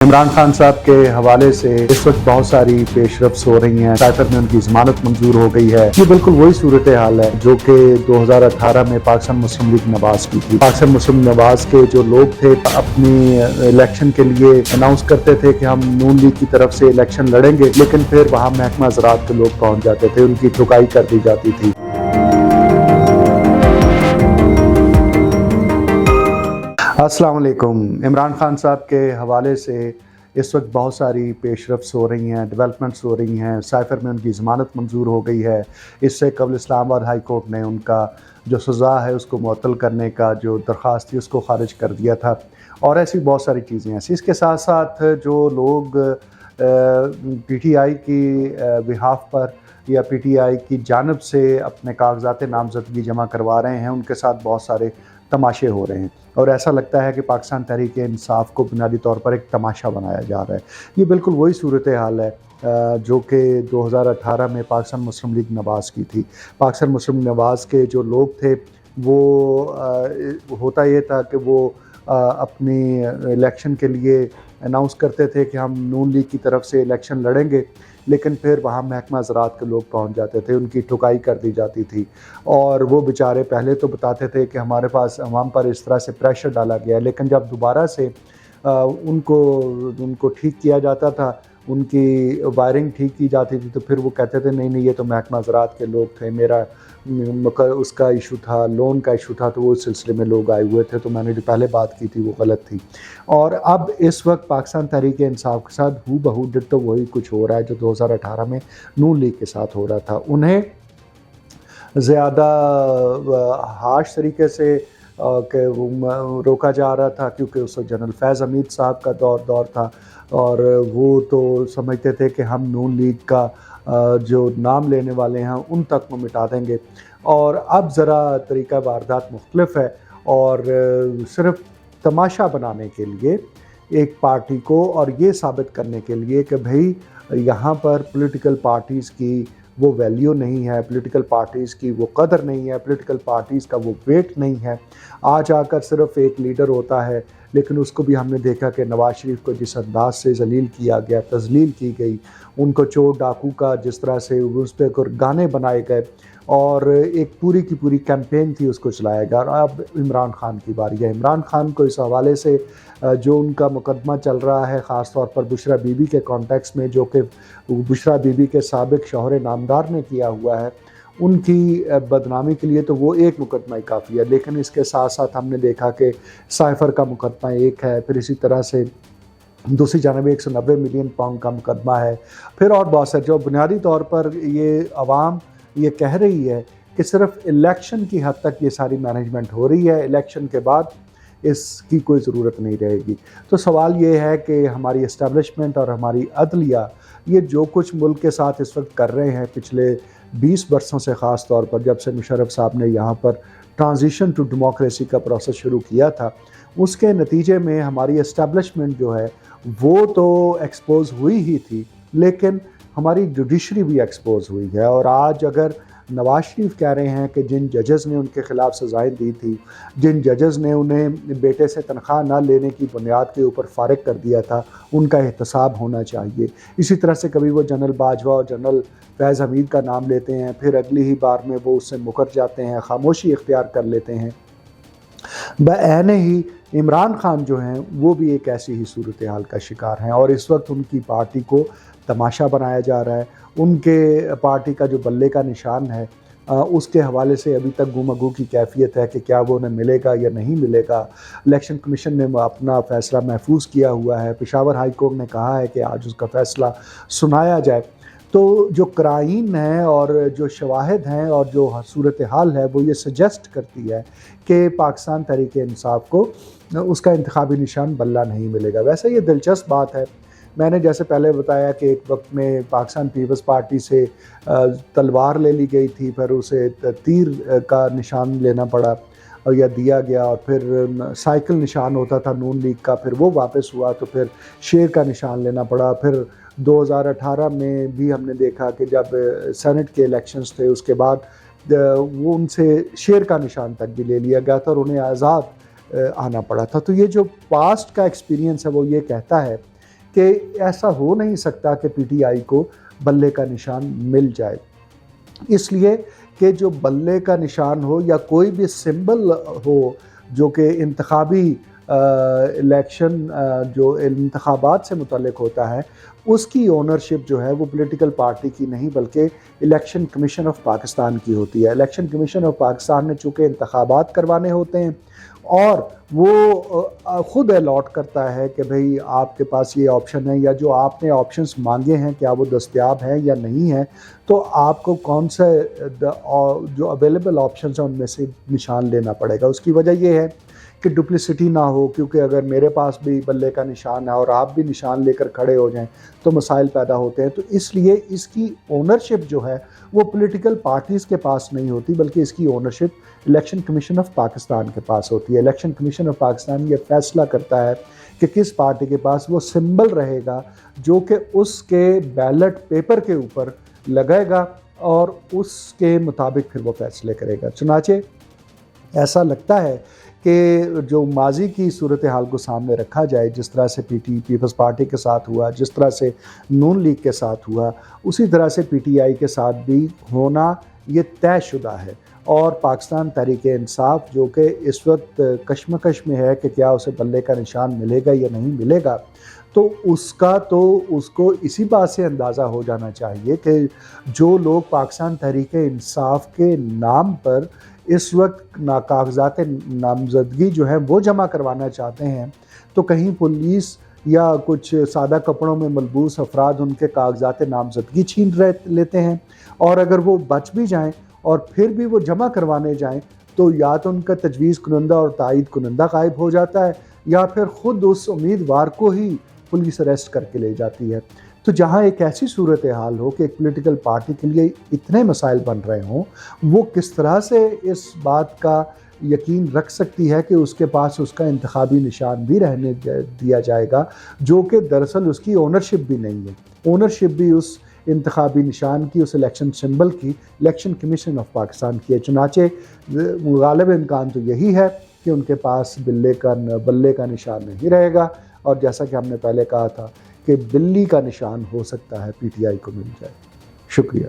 इमरान खान साहब के हवाले से इस वक्त बहुत सारी पेशरफ्स हो रही हैं। साइफर में उनकी जमानत मंजूर हो गई है। ये बिल्कुल वही सूरत हाल है जो कि 2018 में पाकिस्तान मुस्लिम लीग नवाज की थी। पाकिस्तान मुस्लिम नवाज के जो लोग थे अपनी इलेक्शन के लिए अनाउंस करते थे कि हम नून लीग की तरफ से इलेक्शन लड़ेंगे, लेकिन फिर वहाँ महकमा ज़राअत के लोग पहुँच जाते थे, उनकी ठुकाई कर दी जाती थी। अस्सलाम वालेकुम। इमरान खान साहब के हवाले से इस वक्त बहुत सारी पेशरफ्स हो रही हैं, डेवलपमेंट्स हो रही हैं। साइफर में उनकी ज़मानत मंजूर हो गई है। इससे कबल इस्लामाबाद हाई कोर्ट ने उनका जो सज़ा है उसको मुअत्तल करने का जो दरख्वास्त थी उसको ख़ारिज कर दिया था, और ऐसी बहुत सारी चीज़ें ऐसी। इसके साथ साथ जो लोग PTI की बिहाफ पर या PTI की जानिब से अपने कागजात नामज़दगी जमा करवा रहे हैं, उनके साथ बहुत सारे तमाशे हो रहे हैं, और ऐसा लगता है कि पाकिस्तान तहरीक इंसाफ को बुनियादी तौर पर एक तमाशा बनाया जा रहा है। ये बिल्कुल वही सूरत हाल है जो कि 2018 में पाकिस्तान मुस्लिम लीग नवाज की थी। पाकिस्तान मुस्लिम नवाज के जो लोग थे वो होता ये था कि वो अपनी इलेक्शन के लिए अनाउंस करते थे कि हम नून लीग की तरफ से इलेक्शन लड़ेंगे, लेकिन फिर वहाँ महकमा ज़राअत के लोग पहुँच जाते थे, उनकी ठुकाई कर दी जाती थी। और वो बेचारे पहले तो बताते थे कि हमारे पास हम पर इस तरह से प्रेशर डाला गया है, लेकिन जब दोबारा से उनको ठीक किया जाता था, उनकी वायरिंग ठीक की जाती थी, तो फिर वो कहते थे नहीं ये तो महकमा ज़राअत के लोग थे, मेरा उसका इशू था, लोन का इशू था, तो वो उस सिलसिले में लोग आए हुए थे, तो मैंने जो पहले बात की थी वो गलत थी। और अब इस वक्त पाकिस्तान तहरीक इंसाफ के साथ हू बहू डिट्टो वही कुछ हो रहा है जो 2018 में नून लीग के साथ हो रहा था। उन्हें ज़्यादा हार्श तरीके से रोका जा रहा था, क्योंकि उस वक्त जनरल फैज़ हमीद साहब का दौर था, और वो तो समझते थे कि हम नून लीग का जो नाम लेने वाले हैं उन तक वो मिटा देंगे। और अब ज़रा तरीका वारदात मुख्तलिफ है, और सिर्फ तमाशा बनाने के लिए एक पार्टी को, और ये साबित करने के लिए कि भाई यहाँ पर पॉलिटिकल पार्टीज़ की वो वैल्यू नहीं है, पॉलिटिकल पार्टीज़ की वो कदर नहीं है, पॉलिटिकल पार्टीज़ का वो वेट नहीं है। आज आकर सिर्फ एक लीडर होता है, लेकिन उसको भी हमने देखा कि नवाज शरीफ को जिस अंदाज से जलील किया गया, तजलील की गई, उनको चोर डाकू का जिस तरह से उस पर गाने बनाए गए, और एक पूरी की पूरी कैंपेन थी उसको चलाया गया। और अब इमरान खान की बारी है। इमरान खान को इस हवाले से जो उनका मुकदमा चल रहा है, ख़ास तौर पर बुशरा बीबी के कॉन्टेक्स्ट में, जो कि बुशरा बीबी के साबिक शौहर नामदार ने किया हुआ है, उनकी बदनामी के लिए तो वो एक मुकदमा ही काफ़ी है। लेकिन इसके साथ साथ हमने देखा कि साइफर का मुकदमा एक है, फिर इसी तरह से दूसरी जानब 190 मिलियन पाउंड का मुकदमा है, फिर और बहुत सारे, जो बुनियादी तौर पर ये अवाम ये कह रही है कि सिर्फ इलेक्शन की हद तक ये सारी मैनेजमेंट हो रही है, इलेक्शन के बाद इसकी कोई ज़रूरत नहीं रहेगी। तो सवाल ये है कि हमारी इस्टेब्लिशमेंट और हमारी अदलिया ये जो कुछ मुल्क के साथ इस वक्त कर रहे हैं पिछले 20 बरसों से, ख़ास तौर पर जब से मुशर्रफ साहब ने यहाँ पर ट्रांजिशन टू डेमोक्रेसी का प्रोसेस शुरू किया था, उसके नतीजे में हमारी इस्टेब्लिशमेंट जो है वो तो एक्सपोज हुई ही थी, लेकिन हमारी जुडिशरी भी एक्सपोज हुई है। और आज अगर नवाज शरीफ कह रहे हैं कि जिन जजेस ने उनके ख़िलाफ़ सज़ाएं दी थी, जिन जजेस ने उन्हें बेटे से तनख्वाह ना लेने की बुनियाद के ऊपर फारिग कर दिया था, उनका एहतसाब होना चाहिए। इसी तरह से कभी वो जनरल बाजवा और जनरल फैज़ हमीद का नाम लेते हैं, फिर अगली ही बार में वो उससे मुकर जाते हैं, खामोशी इख्तियार कर लेते हैं। बयाने ही इमरान खान जो हैं वो भी एक ऐसी ही सूरत हाल का शिकार हैं, और इस वक्त उनकी पार्टी को तमाशा बनाया जा रहा है। उनके पार्टी का जो बल्ले का निशान है उसके हवाले से अभी तक गुमगू की कैफियत है कि क्या वो उन्हें मिलेगा या नहीं मिलेगा। इलेक्शन कमीशन ने अपना फ़ैसला महफूज किया हुआ है, पेशावर हाई कोर्ट ने कहा है कि आज उसका फ़ैसला सुनाया जाए। तो जो क्राइन है और जो शवाहिद हैं और जो सूरत हाल है वो ये सजेस्ट करती है कि पाकिस्तान तहरीक इंसाफ को उसका इंतखाबी निशान बल्ला नहीं मिलेगा। वैसे ये दिलचस्प बात है। मैंने जैसे पहले बताया कि एक वक्त में पाकिस्तान पीपल्स पार्टी से तलवार ले ली गई थी, फिर उसे तीर का निशान लेना पड़ा और या दिया गया, और फिर साइकिल निशान होता था नून लीग का, फिर वो वापस हुआ, तो फिर शेर का निशान लेना पड़ा। फिर 2018 में भी हमने देखा कि जब सेनेट के इलेक्शंस थे उसके बाद वो उनसे शेर का निशान तक भी ले लिया गया था और उन्हें आज़ाद आना पड़ा था। तो ये जो पास्ट का एक्सपीरियंस है वो ये कहता है کہ ایسا ہو نہیں سکتا کہ پی ٹی آئی کو بلے کا نشان مل جائے، اس لیے کہ جو بلے کا نشان ہو یا کوئی بھی سمبل ہو جو کہ انتخابی الیکشن جو انتخابات سے متعلق ہوتا ہے، اس کی اونرشپ جو ہے وہ پولیٹیکل پارٹی کی نہیں بلکہ الیکشن کمیشن آف پاکستان کی ہوتی ہے۔ الیکشن کمیشن آف پاکستان نے چونکہ انتخابات کروانے ہوتے ہیں اور وہ خود الاٹ کرتا ہے کہ بھئی آپ کے پاس یہ آپشن ہے، یا جو آپ نے آپشنز مانگے ہیں کیا وہ دستیاب ہیں یا نہیں ہیں، تو آپ کو کون سے جو اویلیبل آپشنز ہیں ان میں سے نشان لینا پڑے گا۔ اس کی وجہ یہ ہے کہ ڈپلیسٹی نہ ہو، کیونکہ اگر میرے پاس بھی بلے کا نشان ہے اور آپ بھی نشان لے کر کھڑے ہو جائیں تو مسائل پیدا ہوتے ہیں۔ تو اس لیے اس کی اونرشپ جو ہے وہ پولیٹیکل پارٹیز کے پاس نہیں ہوتی بلکہ اس کی ownership election commission of Pakistan کے پاس ہوتی ہے۔ الیکشن کمیشن آف پاکستان یہ فیصلہ کرتا ہے کہ کس پارٹی کے پاس وہ سمبل رہے گا جو کہ اس کے بیلٹ پیپر کے اوپر لگائے گا اور اس کے مطابق پھر وہ فیصلے کرے گا۔ چنانچہ ایسا لگتا ہے کہ جو ماضی کی صورتحال کو سامنے رکھا جائے، جس طرح سے پیپلز پارٹی کے ساتھ ہوا، جس طرح سے نون لیگ کے ساتھ ہوا، اسی طرح سے پی ٹی آئی کے ساتھ بھی ہونا یہ طے شدہ ہے۔ اور پاکستان تحریک انصاف جو کہ اس وقت کشمکش میں ہے کہ کیا اسے بلے کا نشان ملے گا یا نہیں ملے گا، تو اس کو اسی بات سے اندازہ ہو جانا چاہیے کہ جو لوگ پاکستان تحریک انصاف کے نام پر اس وقت کاغذات نامزدگی جو ہے وہ جمع کروانا چاہتے ہیں، تو کہیں پولیس یا کچھ سادہ کپڑوں میں ملبوس افراد ان کے کاغذات نامزدگی چھین لیتے ہیں، اور اگر وہ بچ بھی جائیں اور پھر بھی وہ جمع کروانے جائیں تو یا تو ان کا تجویز کنندہ اور تائید کنندہ غائب ہو جاتا ہے یا پھر خود اس امیدوار کو ہی پولیس اریسٹ کر کے لے جاتی ہے۔ تو جہاں ایک ایسی صورتحال ہو کہ ایک پولیٹیکل پارٹی کے لیے اتنے مسائل بن رہے ہوں، وہ کس طرح سے اس بات کا یقین رکھ سکتی ہے کہ اس کے پاس اس کا انتخابی نشان بھی رہنے دیا جائے گا، جو کہ دراصل اس کی اونرشپ بھی نہیں ہے۔ اونرشپ بھی اس انتخابی نشان کی، اس الیکشن سمبل کی الیکشن کمیشن آف پاکستان کی ہے۔ چنانچہ غالب امکان تو یہی ہے کہ ان کے پاس بلے کا نشان نہیں رہے گا، اور جیسا کہ ہم نے پہلے کہا تھا کہ بلی کا نشان ہو سکتا ہے پی ٹی آئی کو مل جائے۔ شکریہ۔